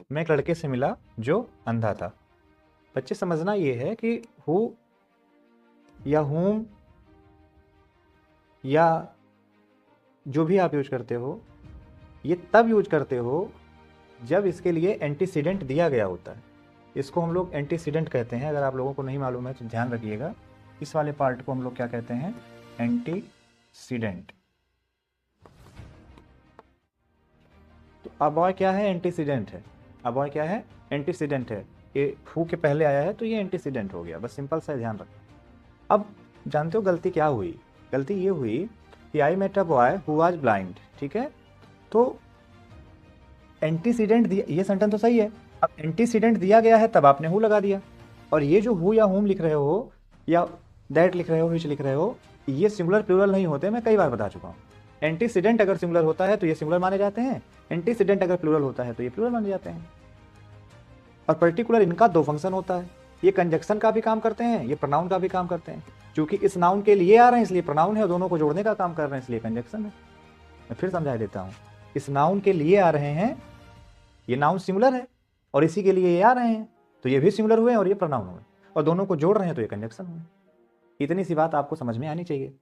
मैं एक लड़के से मिला जो अंधा था। बच्चे समझना ये है कि हु या whom या जो भी आप यूज करते हो, ये तब यूज करते हो जब इसके लिए एंटीसीडेंट दिया गया होता है। इसको हम लोग एंटीसीडेंट कहते हैं। अगर आप लोगों को नहीं मालूम है तो ध्यान रखिएगा, इस वाले पार्ट को हम लोग क्या कहते हैं? एंटीसीडेंट। तो अबॉय क्या है? एंटीसीडेंट है। अबॉय क्या है? एंटीसीडेंट है। ये हु के पहले आया है तो ये एंटीसीडेंट हो गया। बस सिंपल सा ध्यान रखना। अब जानते हो गलती क्या हुई? गलती ये हुई कि I met a boy who was blind. ठीक है, तो एंटीसीडेंट दिया, ये सेंटेंस तो सही है। अब एंटीसीडेंट दिया गया है तब आपने हु लगा दिया। और ये जो हु या हुम लिख रहे हो या दैट लिख रहे हो, विच लिख रहे हो, ये सिंगुलर प्लूरल नहीं होते। मैं कई बार बता चुका हूँ। एंटीसीडेंट अगर सिंगुलर होता है तो ये सिंगुलर माने जाते हैं, एंटीसीडेंट अगर प्लूरल होता है तो ये प्लूरल माने जाते हैं। और पर्टिकुलर इनका दो फंक्शन होता है, ये कंजक्शन का भी काम करते हैं, ये प्रोनाउन का भी काम करते हैं। क्योंकि इस नाउन के लिए आ रहे हैं इसलिए प्रोनाउन है, और दोनों को जोड़ने का काम कर रहे हैं इसलिए कंजक्शन है। मैं फिर समझा देता हूँ, इस नाउन के लिए आ रहे हैं, ये नाउन सिंगुलर है, और इसी के लिए ये आ रहे हैं तो ये भी सिंगुलर हुए और ये प्रोनाउन हुए, और दोनों को जोड़ रहे हैं तो ये कंजक्शन हुए। इतनी सी बात आपको समझ में आनी चाहिए।